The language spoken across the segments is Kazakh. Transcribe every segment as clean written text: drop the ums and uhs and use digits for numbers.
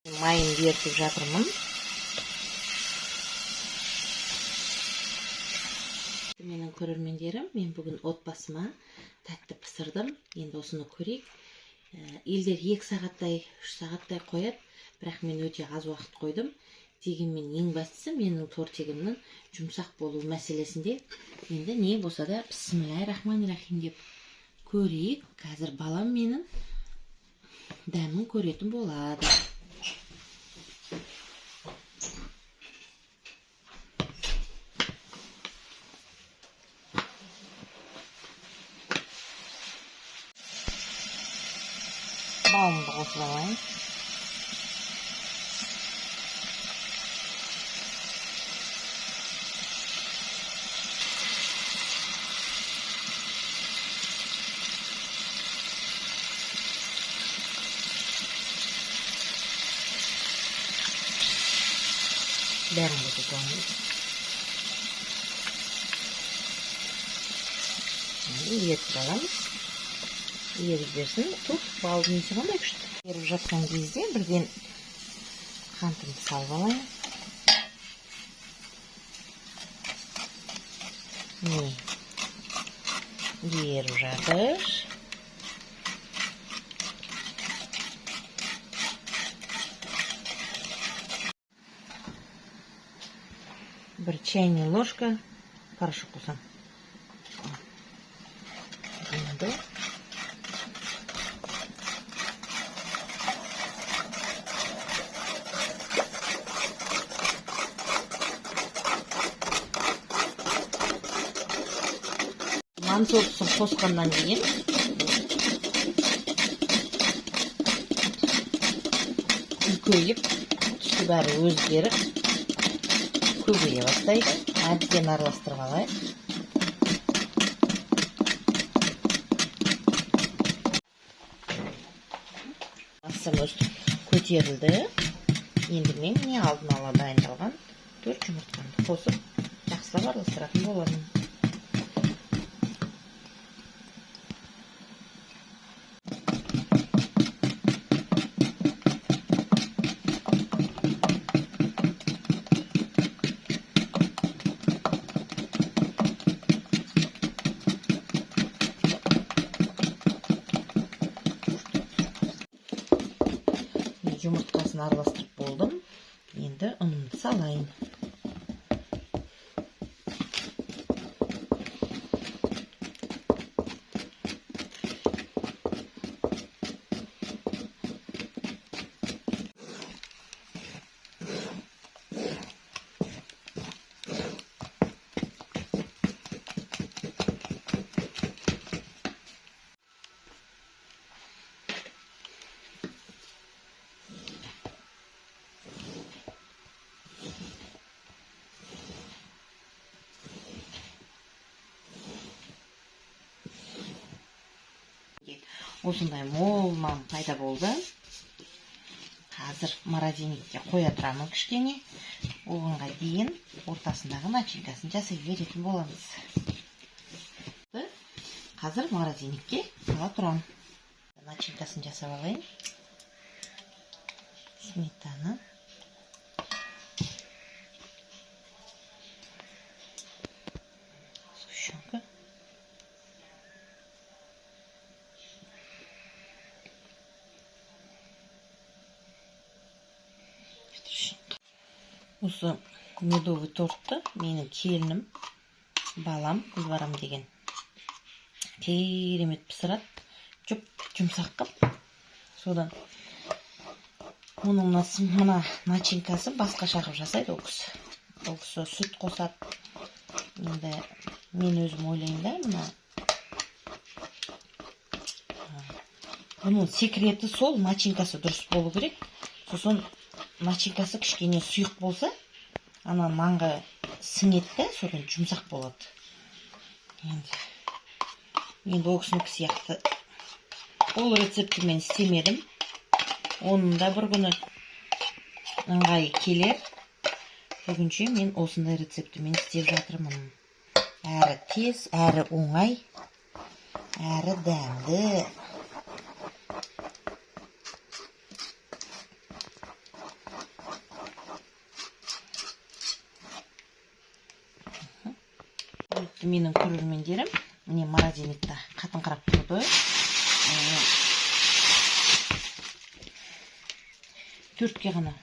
Майын ертіп жатырмын. Менің көрермендерім, мен бүгін отбасыма тәтті пісірдім. Енді осыны көрейік. Елдер 2 сағаттай, 3 сағаттай қояды, бірақ мен өте аз уақыт қойдым. Дегенмен ең бастысы менің тортигімнің жұмсақ болу мәселесінде. Енді не болса да бисмиллахир-рахманир-рахим деп көрейік. Қазір балам менің дәмін көретін болады. Балымды қосып алайын. Бәрін қосып аламыз. Ерітіп аламыз. Еріп берсін. Тут балдың исі қандай күшті. Еріп жатқан кезде бірден қантымды салып алайын. Еріп жатыр. Бір чайный ложка порошок қосам. Енді нан соусын қосқаннан кейін үлкейіп, түсі бәрі өзгеріп, көбейе бастайды. Әбден араластырып алайық. Массам өстіп көтерілді. Енді мен алдын ала дайындалған 4 жұмыртқаны қосып, жақсылап араластыратын боламын. Жұмыртқасын араластырып болдым. Енді ұнымды салайын. Осындай мол нан пайда болды. Қазір морозильникке қоя тұрамын кішкене. Оғанға дейін ортасындағы начинкасын жасай беретін боламыз. Қазір морозильникке сала тұрамын. Начинкасын жасап алайын. Сметана. Сгущенка. Осы медовый тортты менің келінім, балам, Гүлбарам деген керемет пісіреді. Жұмсақ қып. Содан оның мына начинкасы басқаша қып жасайды ол кісі. Ол кісі сүт қосады. Енді мен өзім ойлаймын да, бұның секреті сол, начинкасы дұрыс болу керек. Сосын начинкасы кішкене сұйық болса, ана нанға сіңеді, содан жұмсақ болады. Енді ол кісінікі сияқты ол рецепті мен істемедім. Оның да бір күні ыңғайы келер. Бүгінше мен осындай рецепті мен істеп жатырмын. Әрі тез, әрі оңай, әрі дәмді. құрметті менің көрермендерім, міне морозильникта қатыңқырап тұрды. Төртке ғана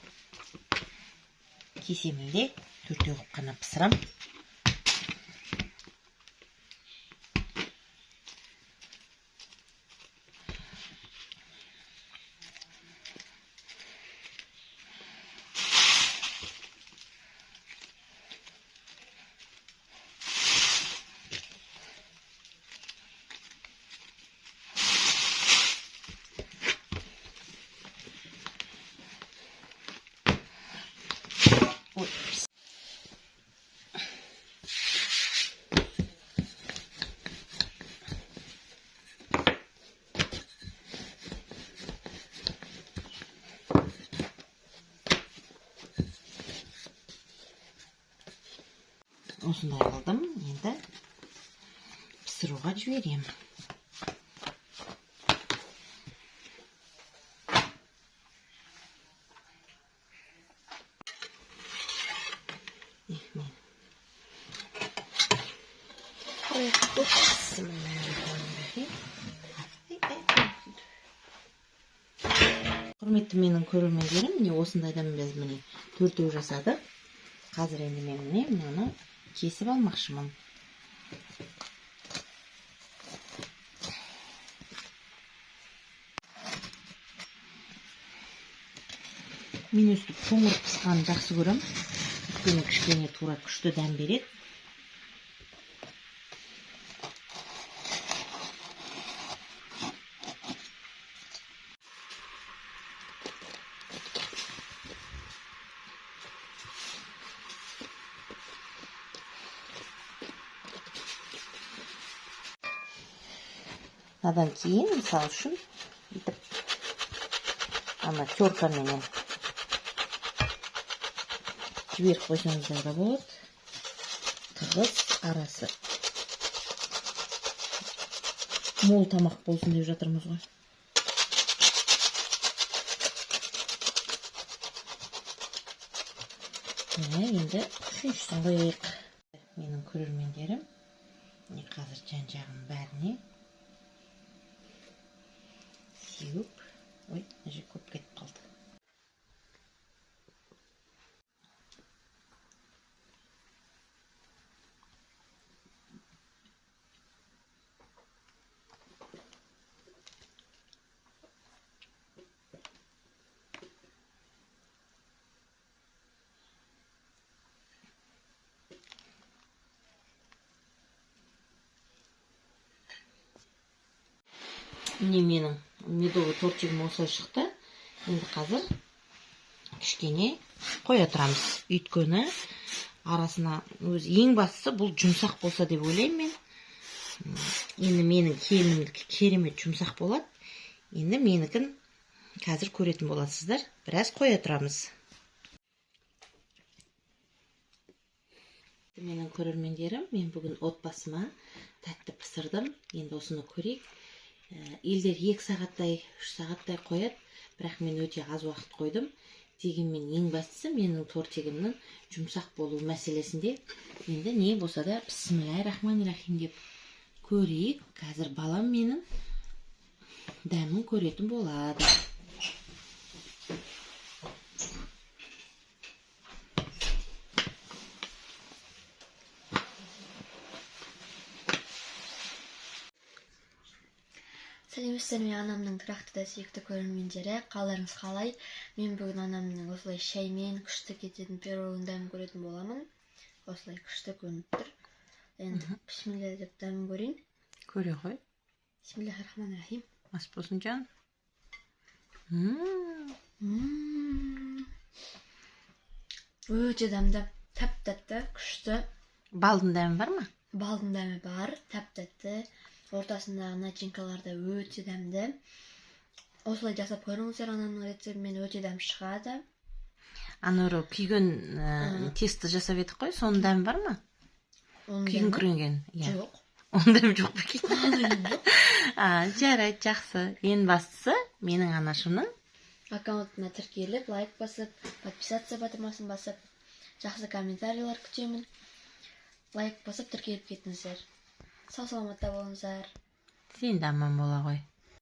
кесемін де, төртке қана пісірам. Осындай қылдым, енді пісіруға жіберем. Құрметті менің көрермендерім, міне осындайдан біз міне төртеу жасадық. Қазір енді мен міне мынаны кесіп алмақшымын. Мен өстіп қоңыр пысқанын жақсы көрем. Өйткені кішкене тура күшті дәм береді. Надан кейін, мысалы үшін, ана теркаменен жіберіп қойсаңыздар да болады. Тығыз арасы мол тамақ болсын деп жатырмыз ғой. Енді үшіншісін қояйық. Менің көрермендерім, қазір жан-жағын бәріне сеуіп, ой, мына көп кетіп қалды. Міне менің медовый тортигім осылай шықты. Енді қазір кішкене қоя тұрамыз. Өйткені арасына өзі ең бастысы бұл жұмсақ болса деп ойлаймын мен. Енді менің келінімдікі керемет жұмсақ болады. Енді менікін қазір көретін боласыздар. Біраз қоя тұрамыз. Менің көрермендерім, мен бүгін отбасыма тәтті пісірдім. Енді осыны көрейік. Елдер 2 сағаттай, 3 сағаттай қояды, бірақ мен өте аз уақыт қойдым. Дегенмен ең бастысы менің тортигімнің жұмсақ болу мәселесінде. Енді не болса да бисмиллахир-рахманир-рахим деп көрейік. Қазір балам менің дәмін көретін болады. Сәлеметсіздер ме, анамның тұрақты да сүйікті көрермендері. Қалдарыңыз қалай? Мен бүгін анамның осылай шаймен күшті кететін пирогын дәмін көретін боламын. Осылай күшті көрініп тұр. Енді бисмилля деп дәмін көрейін. Көре ғой. Бисмиллахир-рахманир-рахим. Ас болсын жан. Өте дәмді, тәп-тәтті, күшті. Балдың дәмі бар ма? Балдың дәмі бар, тәп-тәтті. Ортасындағы начинкалар да өте дәмді. Осылай жасап көріңіздер, анамның рецептімен өте дәм шығады. Аныру күйген тесті жасап едік қой, соның дәмі бар ма? Күйген күренген. Жоқ. Оның дәмі жоқ па екен? Жарайды, жақсы. Ең бастысы менің анашымның аккаунтына тіркеліп, лайк басып, подписаться батырмасын басып, жақсы комментарийлер күтемін. лайк басып тіркеліп кетіңіздер. Сау саламатта болыңыздар. Сен де аман бола ғой.